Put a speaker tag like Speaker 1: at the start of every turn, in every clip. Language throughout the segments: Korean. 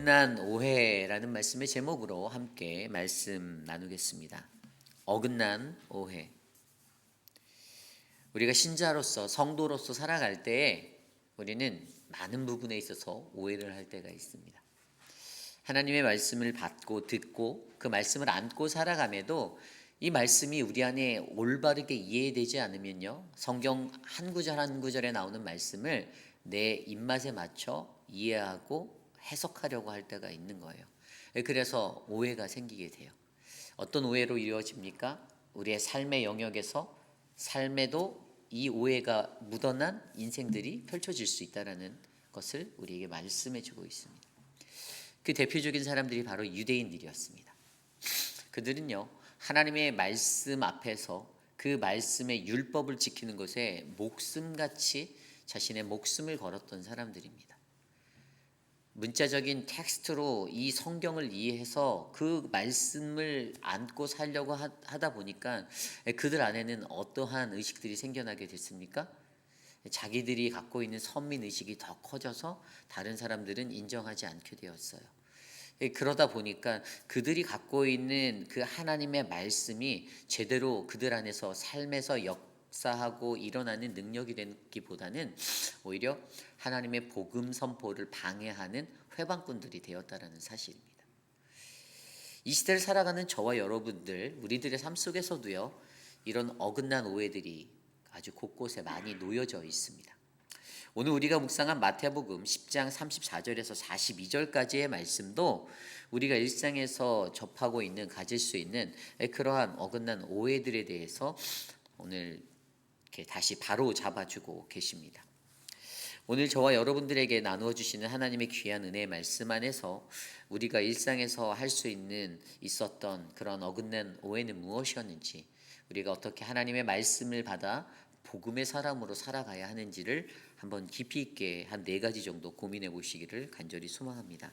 Speaker 1: 어긋난 오해라는 말씀의 제목으로 함께 말씀 나누겠습니다. 어긋난 오해. 우리가 신자로서 성도로서 살아갈 때에 우리는 많은 부분에 있어서 오해를 할 때가 있습니다. 하나님의 말씀을 받고 듣고 그 말씀을 안고 살아감에도 이 말씀이 우리 안에 올바르게 이해되지 않으면요, 성경 한 구절 한 구절에 나오는 말씀을 내 입맛에 맞춰 이해하고 해석하려고 할 때가 있는 거예요. 그래서 오해가 생기게 돼요. 어떤 오해로 이루어집니까? 우리의 삶의 영역에서 삶에도 이 오해가 묻어난 인생들이 펼쳐질 수 있다는 것을 우리에게 말씀해 주고 있습니다. 그 대표적인 사람들이 바로 유대인들이었습니다. 그들은요, 하나님의 말씀 앞에서 그 말씀의 율법을 지키는 것에 목숨같이 자신의 목숨을 걸었던 사람들입니다. 문자적인 텍스트로 이 성경을 이해해서 그 말씀을 안고 살려고 하다 보니까 그들 안에는 어떠한 의식들이 생겨나게 됐습니까? 자기들이 갖고 있는 선민의식이 더 커져서 다른 사람들은 인정하지 않게 되었어요. 그러다 보니까 그들이 갖고 있는 그 하나님의 말씀이 제대로 그들 안에서 삶에서 역사하고 일어나는 능력이 되기보다는 오히려 하나님의 복음 선포를 방해하는 회방꾼들이 되었다는 사실입니다. 이 시대를 살아가는 저와 여러분들, 우리들의 삶 속에서도요, 이런 어긋난 오해들이 아주 곳곳에 많이 놓여져 있습니다. 오늘 우리가 묵상한 마태복음 10장 34절에서 42절까지의 말씀도 우리가 일상에서 접하고 있는, 가질 수 있는 그러한 어긋난 오해들에 대해서 오늘 이렇게 다시 바로 잡아주고 계십니다. 오늘 저와 여러분들에게 나누어 주시는 하나님의 귀한 은혜의 말씀 안에서 우리가 일상에서 할 수 있었던 그런 어긋난 오해는 무엇이었는지, 우리가 어떻게 하나님의 말씀을 받아 복음의 사람으로 살아가야 하는지를 한번 깊이 있게 한 4가지 정도 고민해 보시기를 간절히 소망합니다.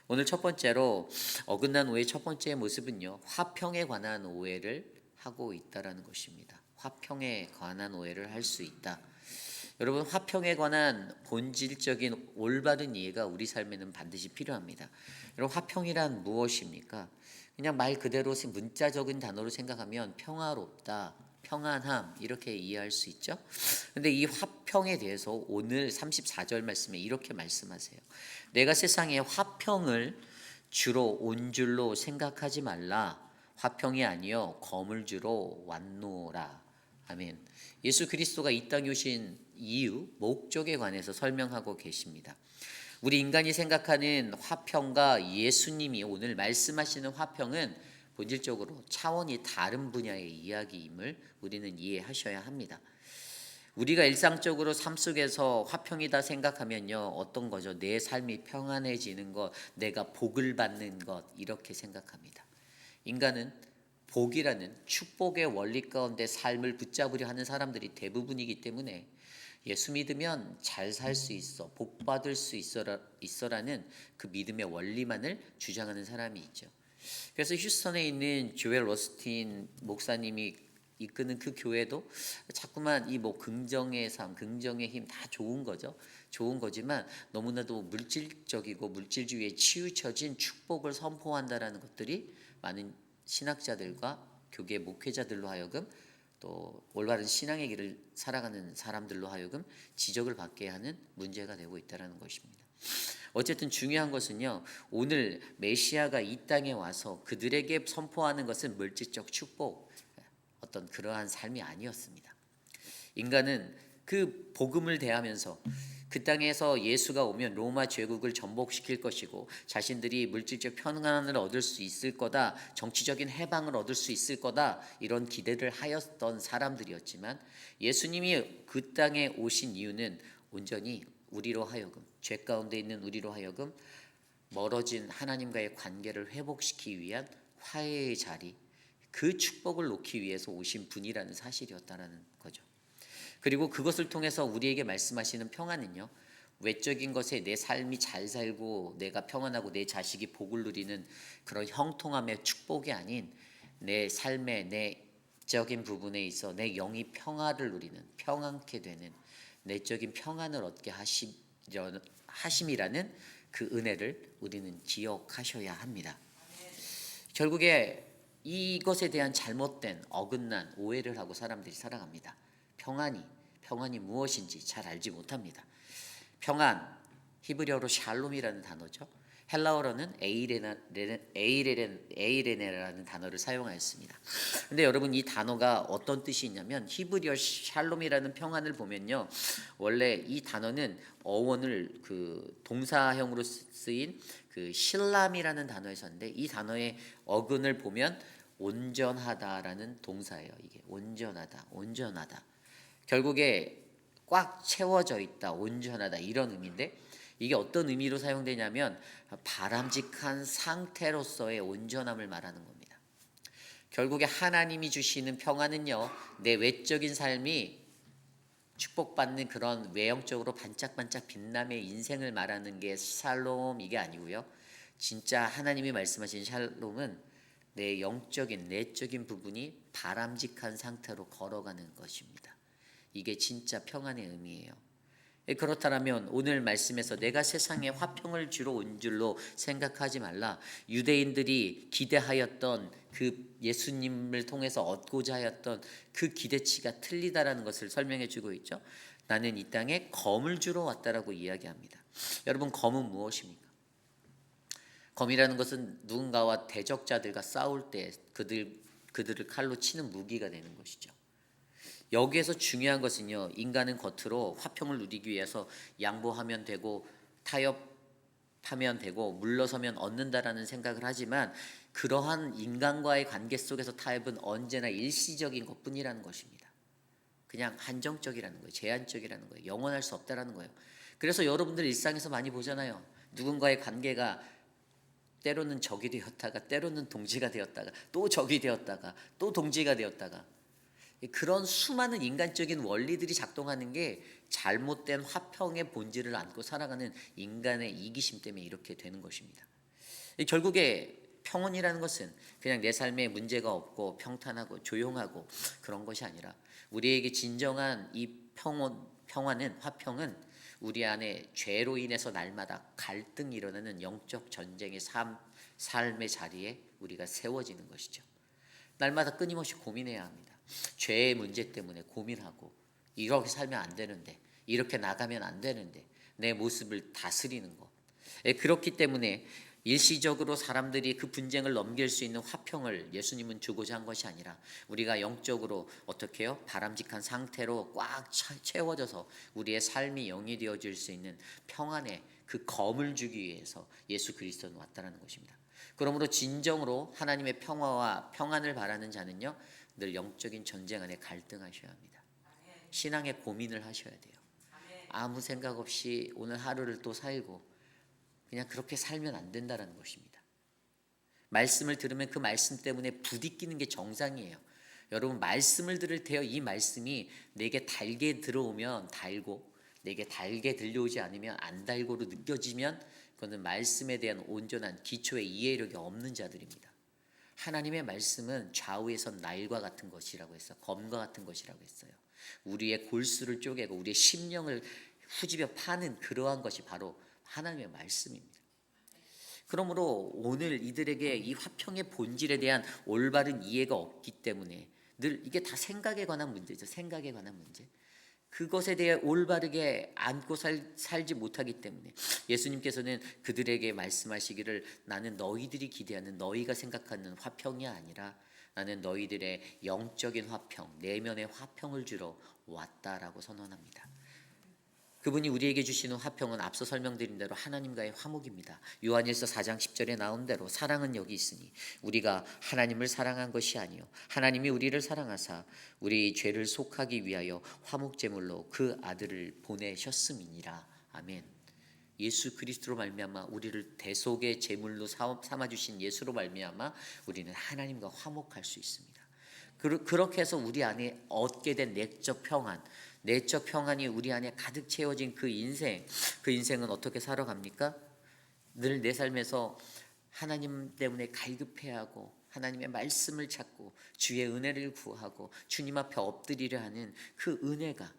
Speaker 1: 오늘 첫 번째로 어긋난 오해의 첫 번째 모습은요, 화평에 관한 오해를 하고 있다라는 것입니다. 화평에 관한 오해를 할 수 있다. 여러분, 화평에 관한 본질적인 올바른 이해가 우리 삶에는 반드시 필요합니다. 여러분, 화평이란 무엇입니까? 그냥 말 그대로 문자적인 단어로 생각하면 평화롭다, 평안함, 이렇게 이해할 수 있죠. 근데 이 화평에 대해서 오늘 34절 말씀에 이렇게 말씀하세요. 내가 세상에 화평을 주로 온 줄로 생각하지 말라. 화평이 아니요 검을 주로 왔노라. 아멘. 예수 그리스도가 이 땅에 오신 이유, 목적에 관해서 설명하고 계십니다. 우리 인간이 생각하는 화평과 예수님이 오늘 말씀하시는 화평은 본질적으로 차원이 다른 분야의 이야기임을 우리는 이해하셔야 합니다. 우리가 일상적으로 삶 속에서 화평이다 생각하면요, 어떤 거죠? 내 삶이 평안해지는 것, 내가 복을 받는 것, 이렇게 생각합니다. 인간은 복이라는 축복의 원리 가운데 삶을 붙잡으려 하는 사람들이 대부분이기 때문에 예수 믿으면 잘 살 수 있어, 복 받을 수 있어라는 그 믿음의 원리만을 주장하는 사람이 있죠. 그래서 휴스턴에 있는 조엘 러스틴 목사님이 이끄는 그 교회도 자꾸만 이 긍정의 삶, 긍정의 힘 다 좋은 거죠. 좋은 거지만 너무나도 물질적이고 물질주의에 치우쳐진 축복을 선포한다라는 것들이 많은 신학자들과 교계 목회자들로 하여금 또 올바른 신앙의 길을 살아가는 사람들로 하여금 지적을 받게 하는 문제가 되고 있다는 것입니다. 어쨌든 중요한 것은요, 오늘 메시아가 이 땅에 와서 그들에게 선포하는 것은 물질적 축복, 어떤 그러한 삶이 아니었습니다. 인간은 그 복음을 대하면서 그 땅에서 예수가 오면 로마 제국을 전복시킬 것이고 자신들이 물질적 평안을 얻을 수 있을 거다, 정치적인 해방을 얻을 수 있을 거다, 이런 기대를 하였던 사람들이었지만 예수님이 그 땅에 오신 이유는 온전히 우리로 하여금, 죄 가운데 있는 우리로 하여금 멀어진 하나님과의 관계를 회복시키기 위한 화해의 자리, 그 축복을 놓기 위해서 오신 분이라는 사실이었다는 거죠. 그리고 그것을 통해서 우리에게 말씀하시는 평안은요, 외적인 것에 내 삶이 잘 살고 내가 평안하고 내 자식이 복을 누리는 그런 형통함의 축복이 아닌 내 삶의 내적인 부분에 있어 내 영이 평화를 누리는, 평안케 되는 내적인 평안을 얻게 하심이라는 그 은혜를 우리는 기억하셔야 합니다. 결국에 이것에 대한 잘못된 어긋난 오해를 하고 사람들이 살아갑니다. 평안이 무엇인지 잘 알지 못합니다. 평안, 히브리어로 샬롬이라는 단어죠. 헬라어로는 에이레네라는 단어를 사용하였습니다. 근데 여러분, 이 단어가 어떤 뜻이 있냐면, 히브리어 샬롬이라는 평안을 보면요, 원래 이 단어는 어원을 그 동사형으로 쓰인 그 실람이라는 단어에서 왔는데, 이 단어의 어근을 보면 온전하다라는 동사예요. 이게 온전하다. 결국에 꽉 채워져 있다, 온전하다, 이런 의미인데, 이게 어떤 의미로 사용되냐면 바람직한 상태로서의 온전함을 말하는 겁니다. 결국에 하나님이 주시는 평안은요, 내 외적인 삶이 축복받는 그런 외형적으로 반짝반짝 빛남의 인생을 말하는 게 샬롬, 이게 아니고요, 진짜 하나님이 말씀하신 샬롬은 내 영적인 내적인 부분이 바람직한 상태로 걸어가는 것입니다. 이게 진짜 평안의 의미예요. 그렇다면 오늘 말씀에서 내가 세상에 화평을 주러 온 줄로 생각하지 말라. 유대인들이 기대하였던 그 예수님을 통해서 얻고자 하였던 그 기대치가 틀리다라는 것을 설명해 주고 있죠. 나는 이 땅에 검을 주러 왔다라고 이야기합니다. 여러분, 검은 무엇입니까? 검이라는 것은 누군가와 대적자들과 싸울 때 그들을 칼로 치는 무기가 되는 것이죠. 여기에서 중요한 것은요, 인간은 겉으로 화평을 누리기 위해서 양보하면 되고 타협하면 되고 물러서면 얻는다라는 생각을 하지만, 그러한 인간과의 관계 속에서 타협은 언제나 일시적인 것뿐이라는 것입니다. 그냥 한정적이라는 거예요. 제한적이라는 거예요. 영원할 수 없다라는 거예요. 그래서 여러분들 일상에서 많이 보잖아요. 누군가의 관계가 때로는 적이 되었다가, 때로는 동지가 되었다가, 또 적이 되었다가, 또 동지가 되었다가, 그런 수많은 인간적인 원리들이 작동하는 게 잘못된 화평의 본질을 안고 살아가는 인간의 이기심 때문에 이렇게 되는 것입니다. 결국에 평온이라는 것은 그냥 내 삶에 문제가 없고 평탄하고 조용하고 그런 것이 아니라, 우리에게 진정한 이 평안은, 화평은 우리 안에 죄로 인해서 날마다 갈등이 일어나는 영적 전쟁의 삶의 자리에 우리가 세워지는 것이죠. 날마다 끊임없이 고민해야 합니다. 죄의 문제 때문에 고민하고, 이렇게 살면 안 되는데, 이렇게 나가면 안 되는데, 내 모습을 다스리는 것. 그렇기 때문에 일시적으로 사람들이 그 분쟁을 넘길 수 있는 화평을 예수님은 주고자 한 것이 아니라, 우리가 영적으로 어떻게 해요? 바람직한 상태로 꽉 채워져서 우리의 삶이 영이 되어질 수 있는 평안의 그 검을 주기 위해서 예수 그리스도는 왔다는 것입니다. 그러므로 진정으로 하나님의 평화와 평안을 바라는 자는요, 늘 영적인 전쟁 안에 갈등하셔야 합니다. 신앙의 고민을 하셔야 돼요. 아무 생각 없이 오늘 하루를 또 살고 그냥 그렇게 살면 안 된다는 것입니다. 말씀을 들으면 그 말씀 때문에 부딪히는 게 정상이에요. 여러분, 말씀을 들을 때요, 이 말씀이 내게 달게 들어오면 달고, 내게 달게 들려오지 않으면 안 달고로 느껴지면, 그거는 말씀에 대한 온전한 기초의 이해력이 없는 자들입니다. 하나님의 말씀은 좌우에서 날과 같은 것이라고 했어요. 검과 같은 것이라고 했어요. 우리의 골수를 쪼개고 우리의 심령을 후집어 파는 그러한 것이 바로 하나님의 말씀입니다. 그러므로 오늘 이들에게 이 화평의 본질에 대한 올바른 이해가 없기 때문에, 늘 이게 다 생각에 관한 문제죠. 생각에 관한 문제. 그것에 대해 올바르게 안고 살지 못하기 때문에 예수님께서는 그들에게 말씀하시기를, 나는 너희들이 기대하는, 너희가 생각하는 화평이 아니라 나는 너희들의 영적인 화평, 내면의 화평을 주러 왔다라고 선언합니다. 그분이 우리에게 주시는 화평은 앞서 설명드린 대로 하나님과의 화목입니다. 요한일서 4장 10절에 나온 대로 사랑은 여기 있으니 우리가 하나님을 사랑한 것이 아니요 하나님이 우리를 사랑하사 우리 죄를 속하기 위하여 화목제물로 그 아들을 보내셨음이니라. 아멘. 예수 그리스도로 말미암아 우리를 대속의 제물로 삼아 주신 예수로 말미암아 우리는 하나님과 화목할 수 있습니다. 그렇게 해서 우리 안에 얻게 된 내적 평안이 우리 안에 가득 채워진 그 인생은 어떻게 살아갑니까? 늘 내 삶에서 하나님 때문에 갈급해하고 하나님의 말씀을 찾고 주의 은혜를 구하고 주님 앞에 엎드리려 하는 그 은혜가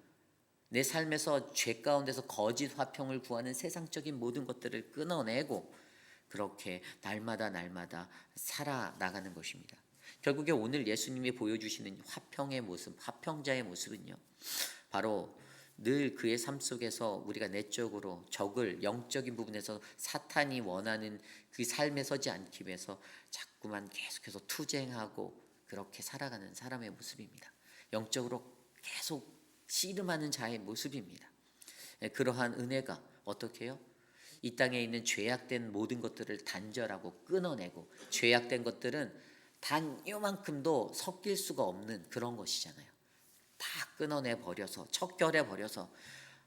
Speaker 1: 내 삶에서 죄 가운데서 거짓 화평을 구하는 세상적인 모든 것들을 끊어내고 그렇게 날마다 살아나가는 것입니다. 결국에 오늘 예수님이 보여주시는 화평의 모습, 화평자의 모습은요, 바로 늘 그의 삶 속에서 우리가 내적으로 적을 영적인 부분에서 사탄이 원하는 그 삶에 서지 않기 위해서 자꾸만 계속해서 투쟁하고 그렇게 살아가는 사람의 모습입니다. 영적으로 계속 씨름하는 자의 모습입니다. 그러한 은혜가 어떻게 해요? 이 땅에 있는 죄악된 모든 것들을 단절하고 끊어내고, 죄악된 것들은 단 요만큼도 섞일 수가 없는 그런 것이잖아요. 다 끊어내 버려서, 척결해 버려서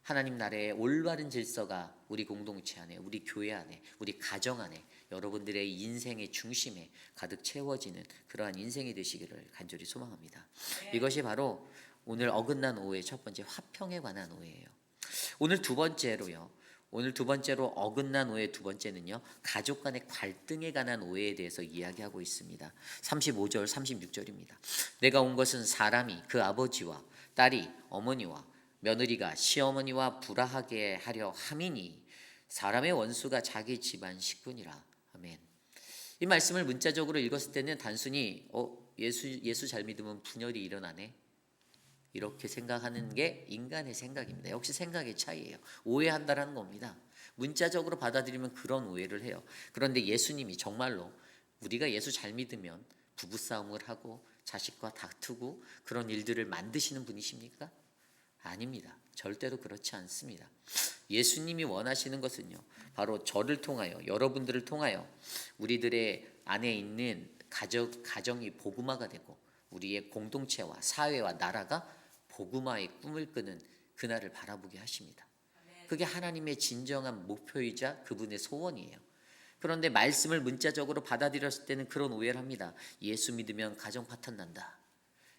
Speaker 1: 하나님 나라의 올바른 질서가 우리 공동체 안에, 우리 교회 안에, 우리 가정 안에, 여러분들의 인생의 중심에 가득 채워지는 그러한 인생이 되시기를 간절히 소망합니다. 이것이 바로 오늘 어긋난 오해의 첫 번째, 화평에 관한 오해예요. 오늘 두 번째로 어긋난 오해 두 번째는요, 가족 간의 갈등에 관한 오해에 대해서 이야기하고 있습니다. 35절 36절입니다. 내가 온 것은 사람이 그 아버지와 딸이 어머니와 며느리가 시어머니와 불화하게 하려 함이니 사람의 원수가 자기 집안 식구니라. 아멘. 이 말씀을 문자적으로 읽었을 때는 단순히 예수 잘 믿으면 분열이 일어나네, 이렇게 생각하는 게 인간의 생각입니다. 역시 생각의 차이예요. 오해한다라는 겁니다. 문자적으로 받아들이면 그런 오해를 해요. 그런데 예수님이 정말로 우리가 예수 잘 믿으면 부부싸움을 하고 자식과 다투고 그런 일들을 만드시는 분이십니까? 아닙니다. 절대로 그렇지 않습니다. 예수님이 원하시는 것은요, 바로 저를 통하여, 여러분들을 통하여 우리들의 안에 있는 가정이 복음화가 되고 우리의 공동체와 사회와 나라가 복음화의 꿈을 끄는 그날을 바라보게 하십니다. 그게 하나님의 진정한 목표이자 그분의 소원이에요. 그런데 말씀을 문자적으로 받아들였을 때는 그런 오해를 합니다. 예수 믿으면 가정 파탄 난다.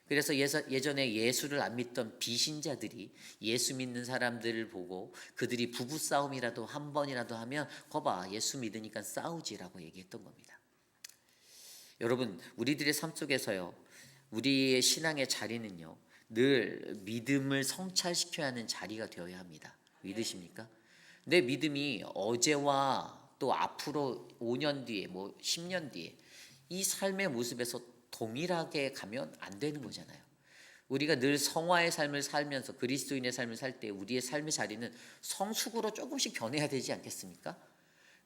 Speaker 1: 그래서 예전에 예수를 안 믿던 비신자들이 예수 믿는 사람들을 보고 그들이 부부싸움이라도 한 번이라도 하면 거봐, 예수 믿으니까 싸우지라고 얘기했던 겁니다. 여러분, 우리들의 삶 속에서요, 우리의 신앙의 자리는요, 늘 믿음을 성찰시켜야 하는 자리가 되어야 합니다. 믿으십니까? 내 믿음이 어제와 또 앞으로 5년 뒤에, 10년 뒤에 이 삶의 모습에서 동일하게 가면 안 되는 거잖아요. 우리가 늘 성화의 삶을 살면서 그리스도인의 삶을 살 때 우리의 삶의 자리는 성숙으로 조금씩 변해야 되지 않겠습니까?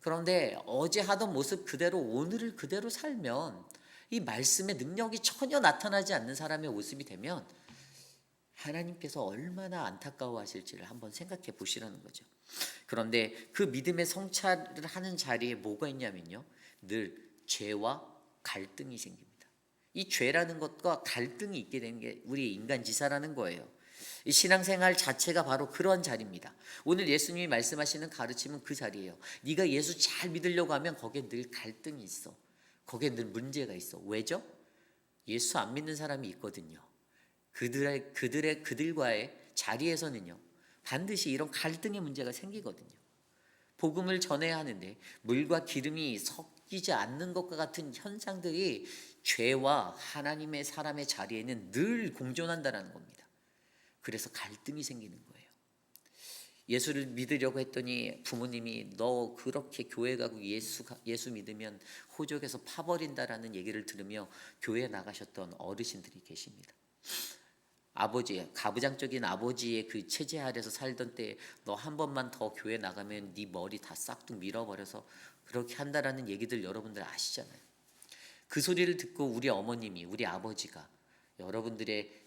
Speaker 1: 그런데 어제 하던 모습 그대로, 오늘을 그대로 살면 이 말씀의 능력이 전혀 나타나지 않는 사람의 모습이 되면 하나님께서 얼마나 안타까워하실지를 한번 생각해 보시라는 거죠. 그런데 그 믿음의 성찰을 하는 자리에 뭐가 있냐면요, 늘 죄와 갈등이 생깁니다. 이 죄라는 것과 갈등이 있게 되는 게 우리의 인간지사라는 거예요. 이 신앙생활 자체가 바로 그런 자리입니다. 오늘 예수님이 말씀하시는 가르침은 그 자리예요. 네가 예수 잘 믿으려고 하면 거기에 늘 갈등이 있어. 거기에 늘 문제가 있어. 왜죠? 예수 안 믿는 사람이 있거든요. 그들과의 자리에서는요, 반드시 이런 갈등의 문제가 생기거든요. 복음을 전해야 하는데 물과 기름이 섞이지 않는 것과 같은 현상들이 죄와 하나님의 사람의 자리에는 늘 공존한다는 겁니다. 그래서 갈등이 생기는 거예요. 예수를 믿으려고 했더니 부모님이 너 그렇게 교회 가고 예수 믿으면 호적에서 파버린다라는 얘기를 들으며 교회에 나가셨던 어르신들이 계십니다. 가부장적인 아버지의 그 체제 아래서 살던 때 너 한 번만 더 교회 나가면 네 머리 다 싹둑 밀어버려서 그렇게 한다라는 얘기들 여러분들 아시잖아요. 그 소리를 듣고 우리 어머님이, 우리 아버지가 여러분들의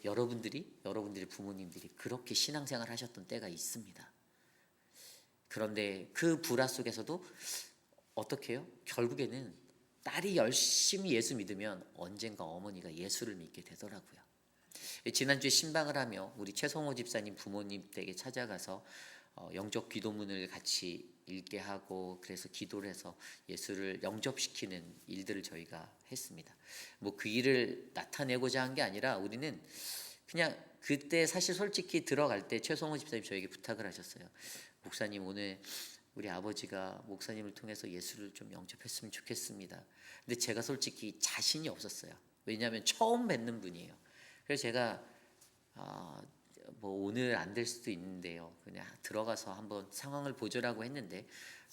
Speaker 1: 부모님들이 그렇게 신앙생활 하셨던 때가 있습니다. 그런데 그 불화 속에서도 어떻게 해요? 결국에는 딸이 열심히 예수 믿으면 언젠가 어머니가 예수를 믿게 되더라고요. 지난주에 신방을 하며 우리 최성호 집사님 부모님 댁에 찾아가서 영접 기도문을 같이 읽게 하고 그래서 기도를 해서 예수를 영접시키는 일들을 저희가 했습니다. 그 일을 나타내고자 한 게 아니라 우리는 그냥 그때 사실 솔직히 들어갈 때 최성호 집사님 저에게 부탁을 하셨어요. 목사님, 오늘 우리 아버지가 목사님을 통해서 예수를 좀 영접했으면 좋겠습니다. 근데 제가 솔직히 자신이 없었어요. 왜냐하면 처음 뵙는 분이에요. 그래서 제가 뭐 오늘 안 될 수도 있는데요. 그냥 들어가서 한번 상황을 보조라고 했는데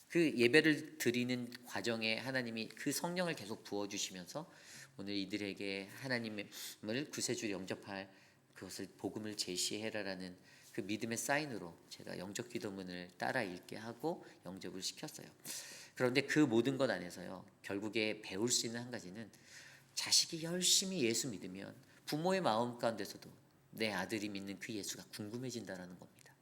Speaker 1: 그 예배를 드리는 과정에 하나님이 그 성령을 계속 부어 주시면서 오늘 이들에게 하나님을 구세주를 영접할 그것을 복음을 제시해라라는 그 믿음의 사인으로 제가 영접 기도문을 따라 읽게 하고 영접을 시켰어요. 그런데 그 모든 것 안에서요, 결국에 배울 수 있는 한 가지는 자식이 열심히 예수 믿으면 부모의 마음 가운데서도 내 아들이 믿는 그 예수가 궁금해진다라는 겁니다.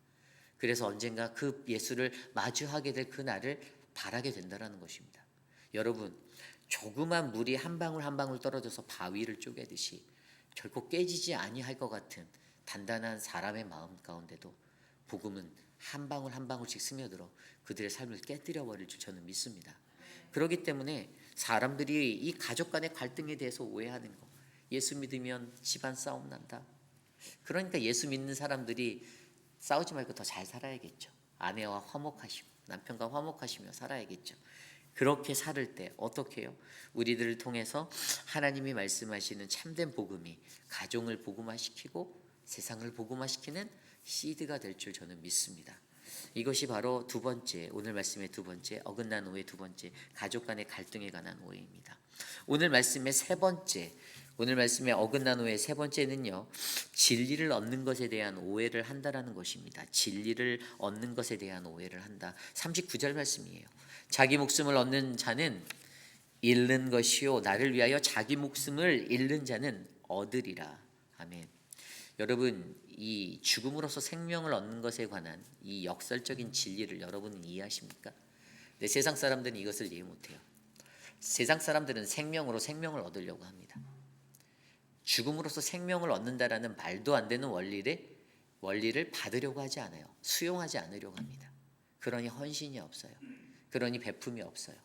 Speaker 1: 그래서 언젠가 그 예수를 마주하게 될 그 날을 바라게 된다라는 것입니다. 여러분, 조그만 물이 한 방울 한 방울 떨어져서 바위를 쪼개듯이 결코 깨지지 아니할 것 같은 단단한 사람의 마음 가운데도 복음은 한 방울 한 방울씩 스며들어 그들의 삶을 깨뜨려 버릴 줄 저는 믿습니다. 그렇기 때문에 사람들이 이 가족 간의 갈등에 대해서 오해하는 거, 예수 믿으면 집안 싸움 난다. 그러니까 예수 믿는 사람들이 싸우지 말고 더 잘 살아야겠죠. 아내와 화목하시고 남편과 화목하시며 살아야겠죠. 그렇게 살을 때 어떻게 해요? 우리들을 통해서 하나님이 말씀하시는 참된 복음이 가정을 복음화시키고 세상을 복음화시키는 시드가 될 줄 저는 믿습니다. 이것이 바로 두 번째, 오늘 말씀의 두 번째, 어긋난 오해 두 번째, 가족 간의 갈등에 관한 오해입니다. 오늘 말씀의 세 번째, 오늘 말씀의 어긋난 오해 세 번째는요, 진리를 얻는 것에 대한 오해를 한다라는 것입니다. 진리를 얻는 것에 대한 오해를 한다. 39절 말씀이에요. 자기 목숨을 얻는 자는 잃는 것이요 나를 위하여 자기 목숨을 잃는 자는 얻으리라. 아멘. 여러분, 이 죽음으로써 생명을 얻는 것에 관한 이 역설적인 진리를 여러분은 이해하십니까? 근데 세상 사람들은 이것을 이해 못해요. 세상 사람들은 생명으로 생명을 얻으려고 합니다. 죽음으로써 생명을 얻는다라는 말도 안 되는 원리를 받으려고 하지 않아요. 수용하지 않으려고 합니다. 그러니 헌신이 없어요. 그러니 베품이 없어요.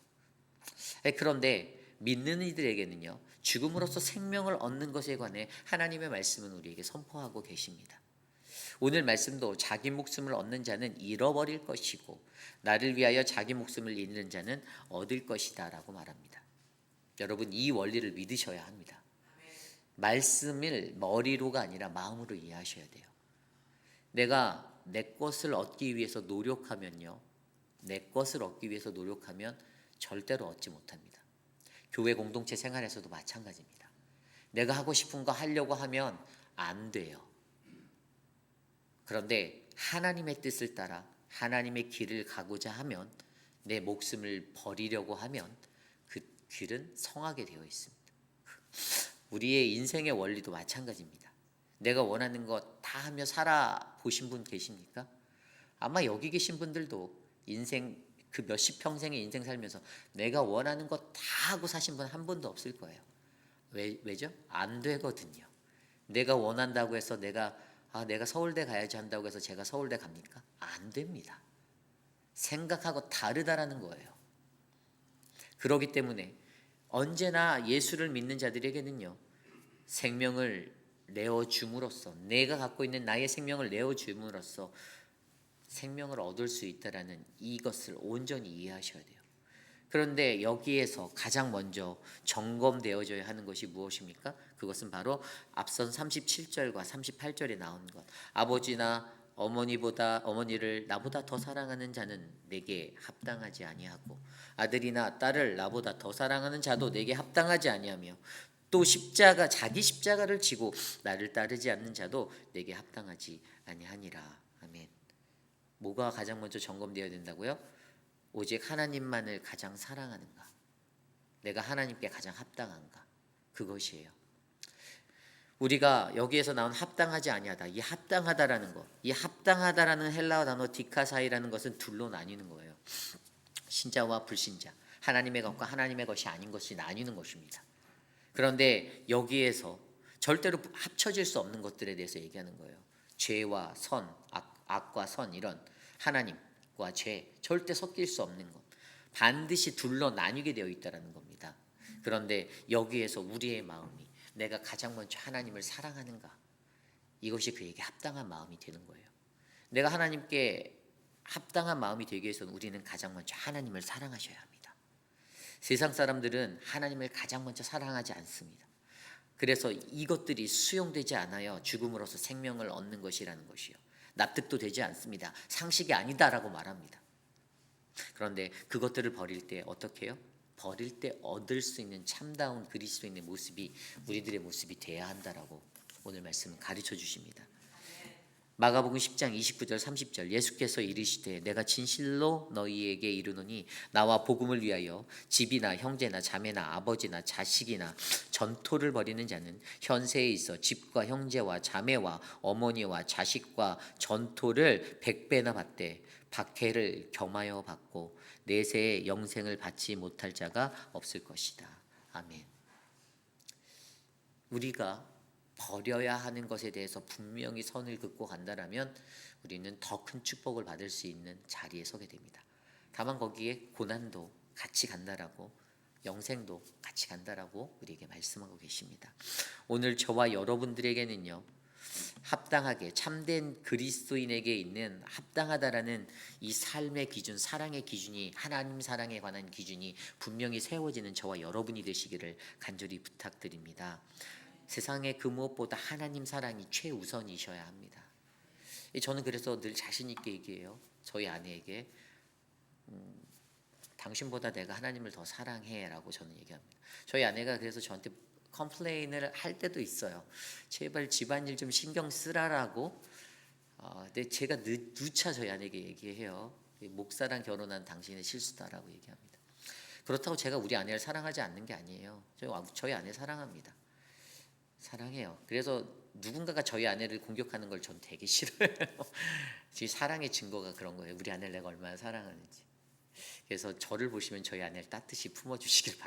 Speaker 1: 그런데 믿는 이들에게는요, 죽음으로써 생명을 얻는 것에 관해 하나님의 말씀은 우리에게 선포하고 계십니다. 오늘 말씀도 자기 목숨을 얻는 자는 잃어버릴 것이고 나를 위하여 자기 목숨을 잃는 자는 얻을 것이다 라고 말합니다. 여러분, 이 원리를 믿으셔야 합니다. 말씀을 머리로가 아니라 마음으로 이해하셔야 돼요. 내가 내 것을 얻기 위해서 노력하면요, 내 것을 얻기 위해서 노력하면 절대로 얻지 못합니다. 교회 공동체 생활에서도 마찬가지입니다. 내가 하고 싶은 거 하려고 하면 안 돼요. 그런데 하나님의 뜻을 따라 하나님의 길을 가고자 하면, 내 목숨을 버리려고 하면 그 길은 성하게 되어 있습니다. 우리의 인생의 원리도 마찬가지입니다. 내가 원하는 것 다 하며 살아보신 분 계십니까? 아마 여기 계신 분들도 인생 그 몇십 평생의 인생 살면서 내가 원하는 것 다 하고 사신 분 한 분도 없을 거예요. 왜죠? 안 되거든요. 내가 원한다고 해서 내가 서울대 가야지 한다고 해서 제가 서울대 갑니까? 안 됩니다. 생각하고 다르다라는 거예요. 그렇기 때문에 언제나 예수를 믿는 자들에게는요, 생명을 내어줌으로써, 내가 갖고 있는 나의 생명을 내어줌으로써 생명을 얻을 수 있다라는 이것을 온전히 이해하셔야 돼요. 그런데 여기에서 가장 먼저 점검되어져야 하는 것이 무엇입니까? 그것은 바로 앞선 37절과 38절에 나온 것. 아버지나 어머니를 나보다 더 사랑하는 자는 내게 합당하지 아니하고 아들이나 딸을 나보다 더 사랑하는 자도 내게 합당하지 아니하며 또 자기 십자가를 지고 나를 따르지 않는 자도 내게 합당하지 아니하니라. 아멘. 뭐가 가장 먼저 점검되어야 된다고요? 오직 하나님만을 가장 사랑하는가? 내가 하나님께 가장 합당한가? 그것이에요. 우리가 여기에서 나온 합당하지 아니하다, 이 합당하다라는 것, 이 합당하다라는 헬라어 단어 디카사이라는 것은 둘로 나뉘는 거예요. 신자와 불신자, 하나님의 것과 하나님의 것이 아닌 것이 나뉘는 것입니다. 그런데 여기에서 절대로 합쳐질 수 없는 것들에 대해서 얘기하는 거예요. 죄와 선, 악과 선, 이런 하나님과 죄, 절대 섞일 수 없는 것, 반드시 둘로 나뉘게 되어 있다는 겁니다. 그런데 여기에서 우리의 마음이 내가 가장 먼저 하나님을 사랑하는가, 이것이 그에게 합당한 마음이 되는 거예요. 내가 하나님께 합당한 마음이 되기 위해서는 우리는 가장 먼저 하나님을 사랑하셔야 합니다. 세상 사람들은 하나님을 가장 먼저 사랑하지 않습니다. 그래서 이것들이 수용되지 않아요. 죽음으로써 생명을 얻는 것이라는 것이요. 납득도 되지 않습니다. 상식이 아니다라고 말합니다. 그런데 그것들을 버릴 때 어떻게 해요? 버릴 때 얻을 수 있는 참다운 그리스도인의 모습이 우리들의 모습이 돼야 한다라고 오늘 말씀은 가르쳐 주십니다. 마가복음 10장 29절 30절 예수께서 이르시되 내가 진실로 너희에게 이르노니 나와 복음을 위하여 집이나 형제나 자매나 아버지나 자식이나 전토를 벌이는 자는 현세에 있어 집과 형제와 자매와 어머니와 자식과 전토를 100배나 받되 박해를 겸하여 받고 내세에 영생을 받지 못할 자가 없을 것이다. 아멘. 우리가 버려야 하는 것에 대해서 분명히 선을 긋고 간다라면 우리는 더 큰 축복을 받을 수 있는 자리에 서게 됩니다. 다만 거기에 고난도 같이 간다라고, 영생도 같이 간다라고 우리에게 말씀하고 계십니다. 오늘 저와 여러분들에게는요, 합당하게 참된 그리스도인에게 있는 합당하다라는 이 삶의 기준, 사랑의 기준이, 하나님 사랑에 관한 기준이 분명히 세워지는 저와 여러분이 되시기를 간절히 부탁드립니다. 세상의 그 무엇보다 하나님 사랑이 최우선이셔야 합니다. 저는 그래서 늘 자신 있게 얘기해요. 저희 아내에게 당신보다 내가 하나님을 더 사랑해라고 저는 얘기합니다. 저희 아내가 그래서 저한테 컴플레인을 할 때도 있어요. 제발 집안일 좀 신경 쓰라라고. 근데 제가 누차 저희 아내에게 얘기해요. 목사랑 결혼한 당신의 실수다라고 얘기합니다. 그렇다고 제가 우리 아내를 사랑하지 않는 게 아니에요. 저희 아내 사랑합니다. 사랑해요. 그래서 누군가가 저희 아내를 공격하는 걸 전 되게 싫어요. 제 사랑의 증거가 그런 거예요. 우리 아내를 내가 얼마나 사랑하는지. 그래서 저를 보시면 저희 아내를 따뜻이 품어주시길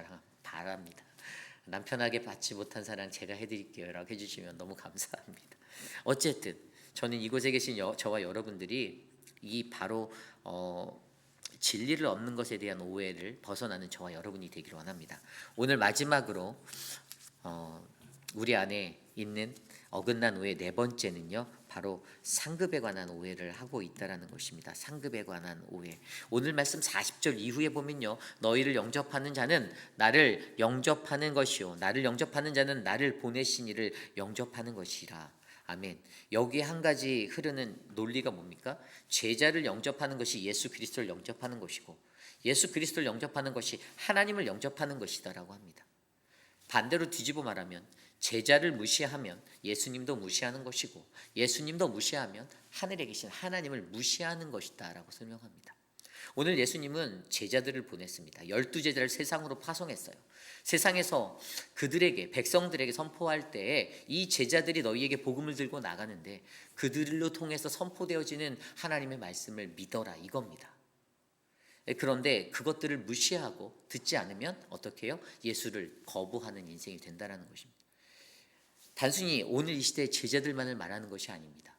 Speaker 1: 바랍니다. 남편에게 받지 못한 사랑 제가 해드릴게요 라고 해주시면 너무 감사합니다. 어쨌든 저는 이곳에 계신 저와 여러분들이 이 바로 진리를 얻는 것에 대한 오해를 벗어나는 저와 여러분이 되기를 원합니다. 오늘 마지막으로 우리 안에 있는 어긋난 오해 네 번째는요, 바로 상급에 관한 오해를 하고 있다라는 것입니다. 상급에 관한 오해. 오늘 말씀 40절 이후에 보면요, 너희를 영접하는 자는 나를 영접하는 것이요, 나를 영접하는 자는 나를 보내신 이를 영접하는 것이라. 아멘. 여기 한 가지 흐르는 논리가 뭡니까? 제자를 영접하는 것이 예수 그리스도를 영접하는 것이고, 예수 그리스도를 영접하는 것이 하나님을 영접하는 것이다라고 합니다. 반대로 뒤집어 말하면 제자를 무시하면 예수님도 무시하는 것이고, 예수님도 무시하면 하늘에 계신 하나님을 무시하는 것이다 라고 설명합니다. 오늘 예수님은 제자들을 보냈습니다. 12제자를 세상으로 파송했어요. 세상에서 그들에게, 백성들에게 선포할 때에 이 제자들이 너희에게 복음을 들고 나가는데 그들로 통해서 선포되어지는 하나님의 말씀을 믿어라 이겁니다. 그런데 그것들을 무시하고 듣지 않으면 어떻게 해요? 예수를 거부하는 인생이 된다는 것입니다. 단순히 오늘 이 시대의 제자들만을 말하는 것이 아닙니다.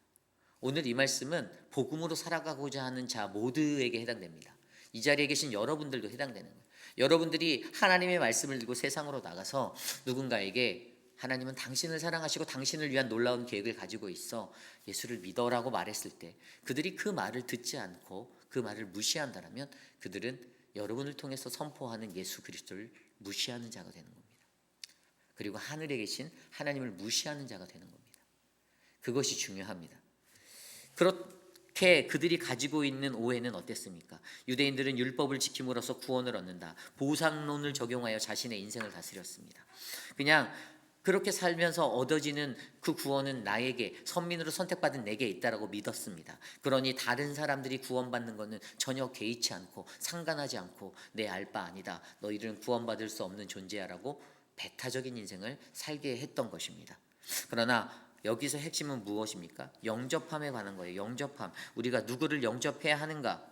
Speaker 1: 오늘 이 말씀은 복음으로 살아가고자 하는 자 모두에게 해당됩니다. 이 자리에 계신 여러분들도 해당되는 거예요. 여러분들이 하나님의 말씀을 들고 세상으로 나가서 누군가에게 하나님은 당신을 사랑하시고 당신을 위한 놀라운 계획을 가지고 있어 예수를 믿어라고 말했을 때 그들이 그 말을 듣지 않고 그 말을 무시한다면 그들은 여러분을 통해서 선포하는 예수 그리스도를 무시하는 자가 되는 겁니다. 그리고 하늘에 계신 하나님을 무시하는 자가 되는 겁니다. 그것이 중요합니다. 그렇게 그들이 가지고 있는 오해는 어땠습니까? 유대인들은 율법을 지킴으로써 구원을 얻는다. 보상론을 적용하여 자신의 인생을 다스렸습니다. 그냥 그렇게 살면서 얻어지는 그 구원은 나에게, 선민으로 선택받은 내게 있다라고 믿었습니다. 그러니 다른 사람들이 구원받는 것은 전혀 개의치 않고 상관하지 않고 내 알 바 아니다. 너희들은 구원받을 수 없는 존재야라고 배타적인 인생을 살게 했던 것입니다. 그러나 여기서 핵심은 무엇입니까? 영접함에 관한 거예요. 영접함. 우리가 누구를 영접해야 하는가?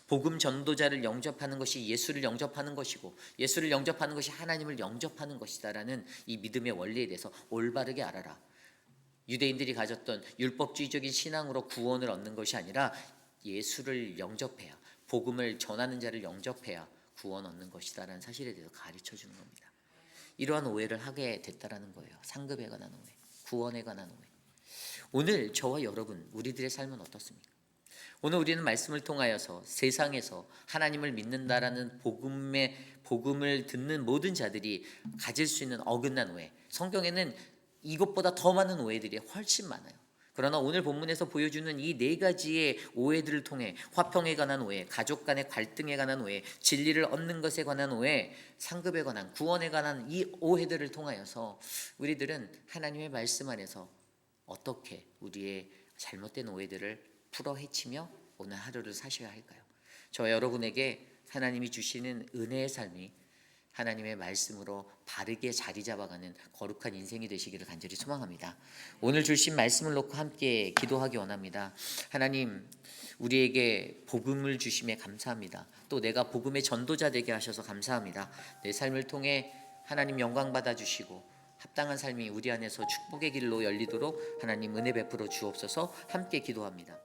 Speaker 1: 복음 전도자를 영접하는 것이 예수를 영접하는 것이고, 예수를 영접하는 것이 하나님을 영접하는 것이다라는 이 믿음의 원리에 대해서 올바르게 알아라. 유대인들이 가졌던 율법주의적인 신앙으로 구원을 얻는 것이 아니라 예수를 영접해야, 복음을 전하는 자를 영접해야 구원 얻는 것이다라는 사실에 대해서 가르쳐 주는 겁니다. 이러한 오해를 하게 됐다라는 거예요. 상급에 관한 오해, 구원에 관한 오해. 오늘 저와 여러분, 우리들의 삶은 어떻습니까? 오늘 우리는 말씀을 통하여서 세상에서 하나님을 믿는다라는 복음을 듣는 모든 자들이 가질 수 있는 어긋난 오해, 성경에는 이것보다 더 많은 오해들이 훨씬 많아요. 그러나 오늘 본문에서 보여주는 이 네 가지의 오해들을 통해 화평에 관한 오해, 가족 간의 갈등에 관한 오해, 진리를 얻는 것에 관한 오해, 상급에 관한 구원에 관한 이 오해들을 통하여서 우리들은 하나님의 말씀 안에서 어떻게 우리의 잘못된 오해들을 풀어 헤치며 오늘 하루를 사셔야 할까요? 저와 여러분에게 하나님이 주시는 은혜의 삶이 하나님의 말씀으로 바르게 자리 잡아가는 거룩한 인생이 되시기를 간절히 소망합니다. 오늘 주신 말씀을 놓고 함께 기도하기 원합니다. 하나님, 우리에게 복음을 주심에 감사합니다. 또 내가 복음의 전도자 되게 하셔서 감사합니다. 내 삶을 통해 하나님 영광 받아 주시고 합당한 삶이 우리 안에서 축복의 길로 열리도록 하나님 은혜 베풀어 주옵소서. 함께 기도합니다.